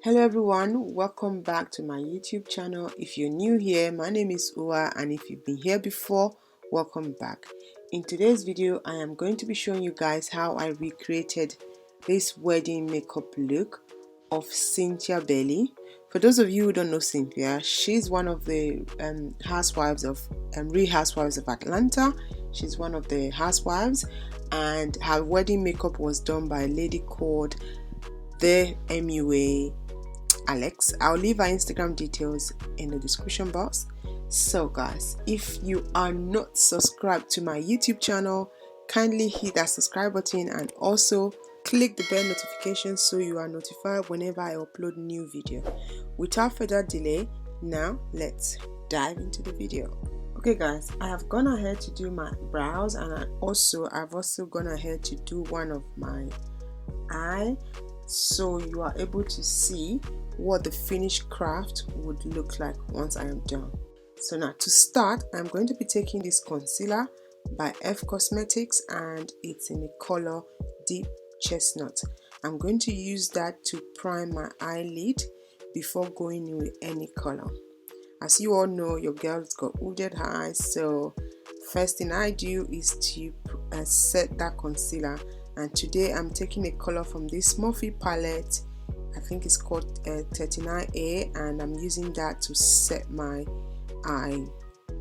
Hello everyone, welcome back to my YouTube channel. If you're new here, my name is Uwaz, and if you've been here before, welcome back. In today's video, I am going to be showing you guys how I recreated this wedding makeup look of Cynthia Belly. For those of you who don't know Cynthia, she's one of the housewives of Real Housewives of Atlanta. She's one of the housewives, and her wedding makeup was done by a lady called the MUA Alex. I'll leave our Instagram details in the description box. So guys, if you are not subscribed to my YouTube channel, kindly hit that subscribe button and also click the bell notification so you are notified whenever I upload new video. Without further delay, now let's dive into the video. Okay guys, I have gone ahead to do my brows, and I've also gone ahead to do one of my eye, so you are able to see what the finished craft would look like once I am done. So now to start, I'm going to be taking this concealer by F Cosmetics, and it's in the color Deep Chestnut. I'm going to use that to prime my eyelid before going in with any color. As you all know, your girl's got hooded eyes, so first thing I do is to set that concealer. And today I'm taking a color from this Morphe palette. I think it's called 39A, and I'm using that to set my eye,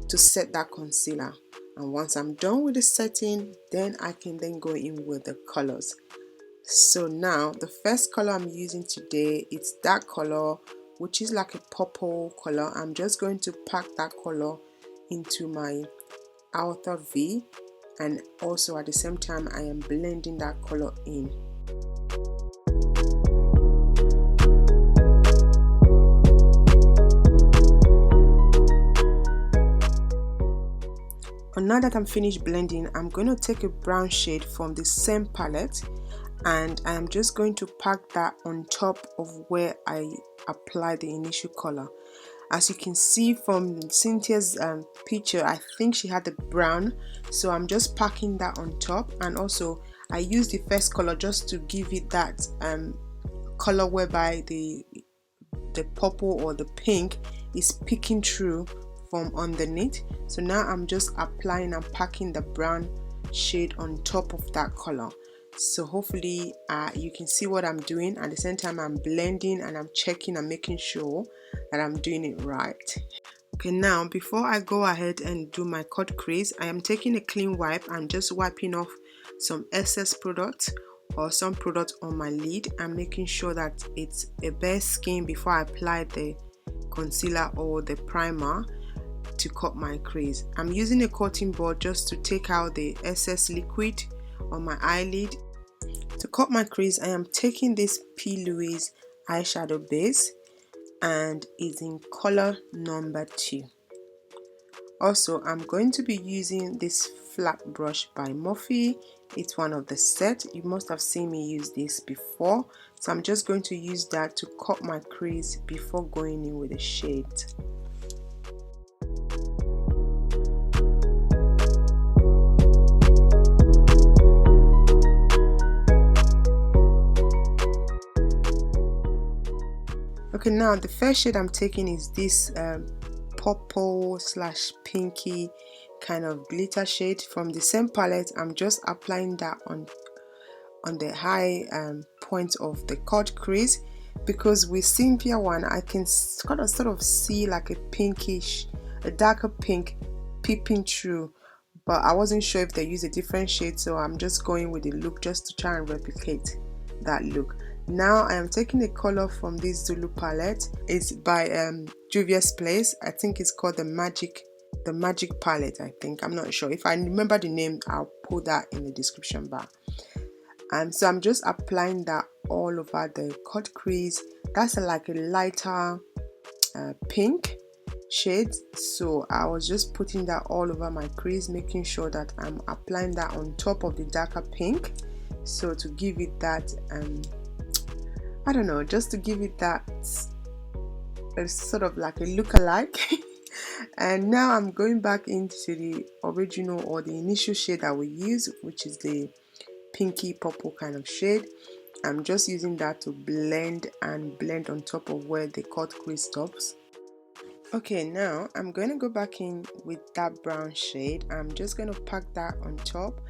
to set that concealer. And once I'm done with the setting, then I can then go in with the colors. So now the first color I'm using today, it's that color, which is like a purple color. I'm just going to pack that color into my outer V, and also at the same time I am blending that color in. And now that I'm finished blending, I'm going to take a brown shade from the same palette, and I am just going to pack that on top of where I applied the initial color. As you can see from Cynthia's picture, I think she had the brown, so I'm just packing that on top. And also I used the first color just to give it that color whereby the purple or the pink is peeking through from underneath. So now I'm just applying and packing the brown shade on top of that color. So hopefully you can see what I'm doing. At the same time, I'm blending and I'm checking and making sure that I'm doing it right. Okay, now before I go ahead and do my cut crease, I am taking a clean wipe and just wiping off some excess product or some product on my lid. I'm making sure that it's a bare skin before I apply the concealer or the primer to cut my crease. I'm using a cotton board just to take out the excess liquid on my eyelid. To cut my crease, I am taking this P. Louise eyeshadow base, and it's in color number 2. Also, I'm going to be using this flat brush by Morphe. It's one of the set. You must have seen me use this before, so I'm just going to use that to cut my crease before going in with the shade. Okay, now the first shade I'm taking is this purple / pinky kind of glitter shade from the same palette. I'm just applying that on the high point of the cut crease, because with Cynthia one I can sort of see like a pinkish, a darker pink peeping through, but I wasn't sure if they use a different shade, so I'm just going with the look just to try and replicate that look. Now I am taking a color from this Zulu palette. It's by Juvia's Place. I think it's called the Magic palette. I think, I'm not sure. If I remember the name, I'll put that in the description bar. So I'm just applying that all over the cut crease. That's like a lighter pink shade, so I was just putting that all over my crease, making sure that I'm applying that on top of the darker pink, so to give it that I don't know, just to give it that sort of like a look-alike. And now I'm going back into the original or the initial shade that we use, which is the pinky purple kind of shade. I'm just using that to blend on top of where the cut crease stops. Okay, now I'm going to go back in with that brown shade. I'm just going to pack that on top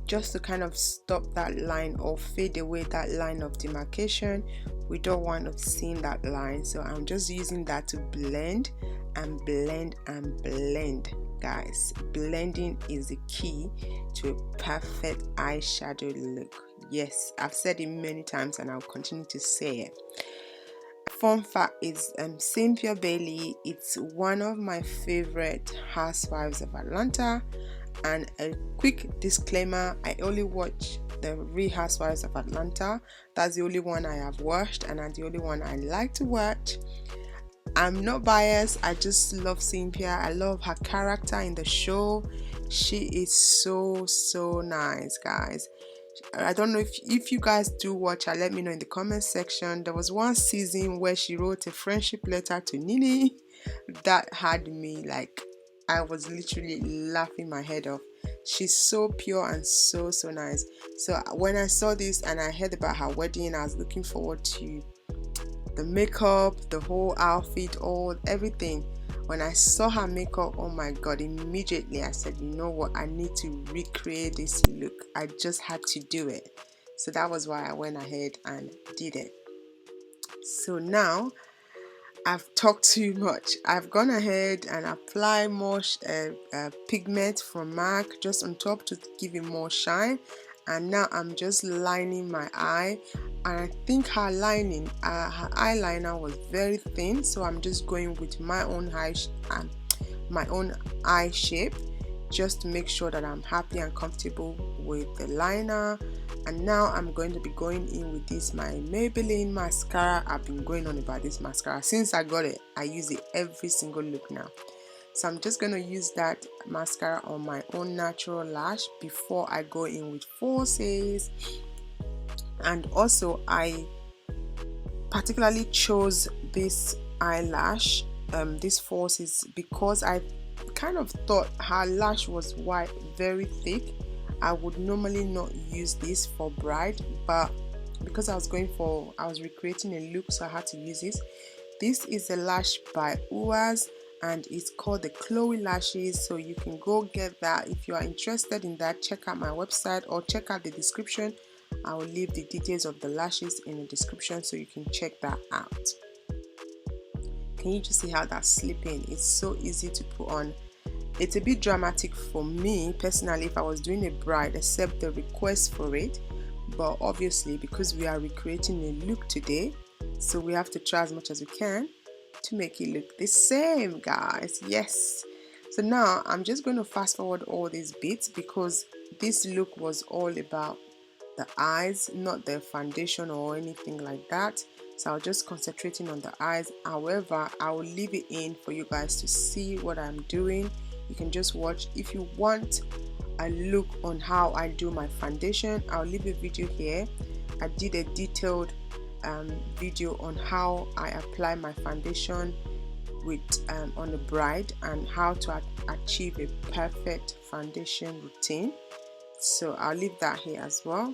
just to kind of stop that line or fade away that line of demarcation. We don't want to see that line, so I'm just using that to blend and blend and blend. Guys, blending is the key to a perfect eyeshadow look. Yes, I've said it many times and I'll continue to say it. Fun fact is Cynthia Bailey, it's one of my favorite housewives of Atlanta. And a quick disclaimer, I only watch the Real Housewives of Atlanta. That's the only one I have watched, and that's the only one I like to watch. I'm not biased, I just love Cynthia. I love her character in the show. She is so nice, guys. I don't know if you guys do watch her, let me know in the comment section. There was one season where she wrote a friendship letter to Nini that had me like, I was literally laughing my head off. She's so pure and so nice. So when I saw this and I heard about her wedding, I was looking forward to the makeup, the whole outfit, everything. When I saw her makeup, oh my god, immediately I said, you know what, I need to recreate this look. I just had to do it. So that was why I went ahead and did it. So now I've talked too much. I've gone ahead and applied more pigment from MAC just on top to give it more shine. And now I'm just lining my eye. And I think her eyeliner was very thin, so I'm just going with my own eye shape just to make sure that I'm happy and comfortable with the liner. And now I'm going to be going in with this my Maybelline mascara. I've been going on about this mascara since I got it. I use it every single look now. So I'm just going to use that mascara on my own natural lash before I go in with falsies. And also I particularly chose this eyelash, this falsies, because I kind of thought her lash was white, very thick. I would normally not use this for bride, but because I was recreating a look, so I had to use this. This is a lash by Uwaz and it's called the Chloe lashes, so you can go get that. If you are interested in that, check out my website or check out the description. I will leave the details of the lashes in the description so you can check that out. Can you just see how that's slipping? It's so easy to put on. It's a bit dramatic for me personally if I was doing a bride, except the request for it, but obviously because we are recreating a look today, so we have to try as much as we can to make it look the same, guys. Yes. So now I'm just going to fast forward all these bits because this look was all about the eyes, not the foundation or anything like that. So I'll just concentrating on the eyes. However, I will leave it in for you guys to see what I'm doing. You can just watch. If you want a look on how I do my foundation, I'll leave a video here. I did a detailed video on how I apply my foundation with on the bride and how to achieve a perfect foundation routine. So I'll leave that here as well.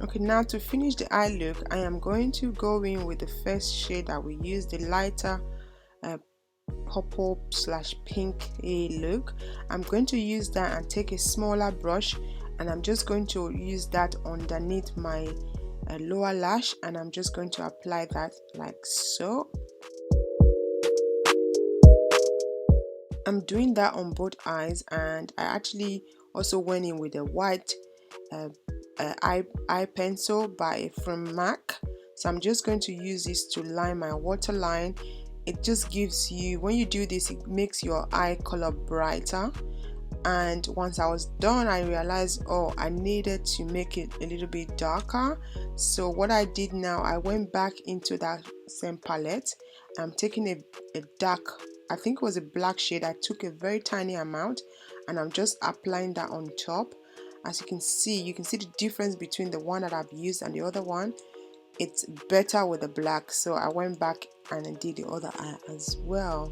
Okay, now to finish the eye look, I am going to go in with the first shade that we use, the lighter purple / pink look. I'm going to use that and take a smaller brush, and I'm just going to use that underneath my lower lash, and I'm just going to apply that like so. I'm doing that on both eyes, and I actually also went in with a white eye pencil from MAC. So I'm just going to use this to line my waterline. It just gives you, when you do this, it makes your eye color brighter. And once I was done, I realized, oh, I needed to make it a little bit darker. So what I did now, I went back into that same palette. I'm taking a dark, I think it was a black shade. I took a very tiny amount and I'm just applying that on top. As you can see the difference between the one that I've used and the other one. It's better with the black, so I went back and I did the other eye as well.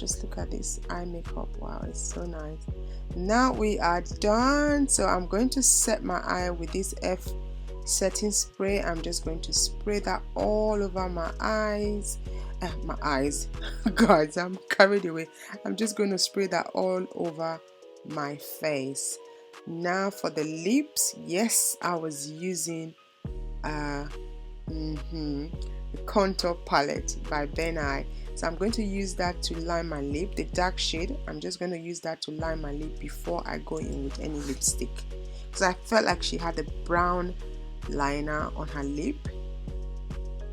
just look at this eye makeup. Wow, it's so nice. Now we are done. So I'm going to set my eye with this setting spray. I'm just going to spray that all over my eyes. Guys, I'm carried away. I'm just going to spray that all over my face. Now for the lips, yes, I was using the contour palette by Ben I. So I'm going to use that to line my lip, the dark shade. I'm just going to use that to line my lip before I go in with any lipstick, because I felt like she had a brown liner on her lip.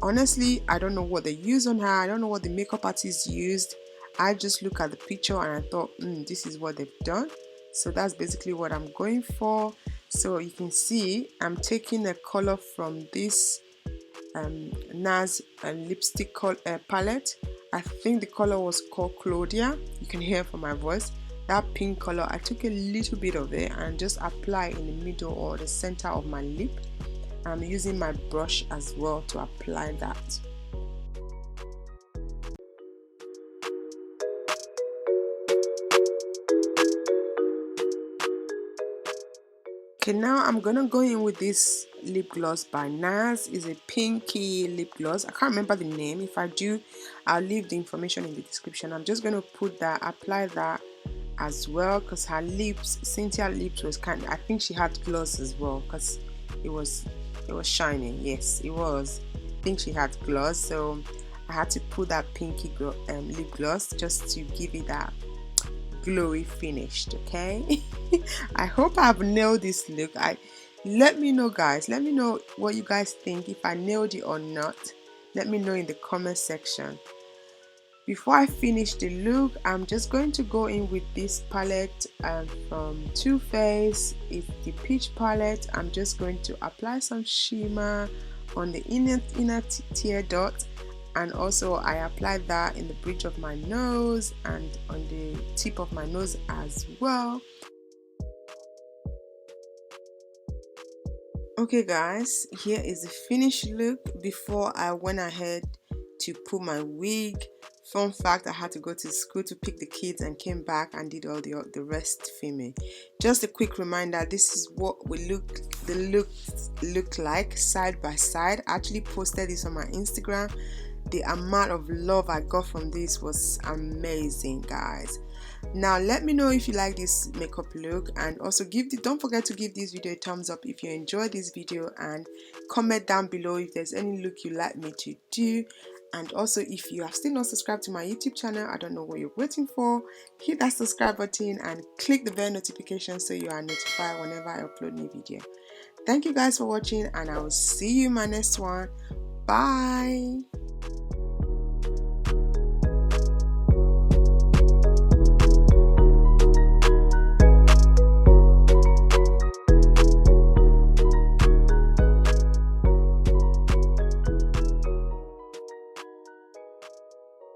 Honestly, I don't know what they used on her. I don't know what the makeup artist used. I just look at the picture and I thought, this is what they've done. So that's basically what I'm going for. So you can see I'm taking a color from this Nars lipstick palette. I think the color was called Claudia. You can hear from my voice. That pink color, I took a little bit of it and just apply in the middle or the center of my lip. I'm using my brush as well to apply that. Okay, now I'm gonna go in with this lip gloss by Nars. It's a pinky lip gloss. I can't remember the name. If I do, I'll leave the information in the description. I'm just gonna put that, apply that as well, because her lips, Cynthia lips was kind of, I think she had gloss as well, because it was shining. Yes, it was. I think she had gloss, so I had to put that pinky lip gloss just to give it that glowy finished. Okay. I hope I've nailed this look. Let me know, guys. Let me know what you guys think, if I nailed it or not. Let me know in the comment section. Before I finish the look, I'm just going to go in with this palette from Too Faced. It's the peach palette. I'm just going to apply some shimmer on the inner tear dot, and also I applied that in the bridge of my nose and on the tip of my nose as well. Okay guys, here is the finished look before I went ahead to put my wig. Fun fact, I had to go to school to pick the kids and came back and did all the rest filming. Just a quick reminder, this is what the look like side by side. I actually posted this on my Instagram. The amount of love I got from this was amazing, guys. Now let me know if you like this makeup look, and also don't forget to give this video a thumbs up if you enjoyed this video, and comment down below if there's any look you'd like me to do. And also, if you have still not subscribed to my YouTube channel, I don't know what you're waiting for. Hit that subscribe button and click the bell notification so you are notified whenever I upload new video. Thank you guys for watching, and I will see you in my next one. Bye.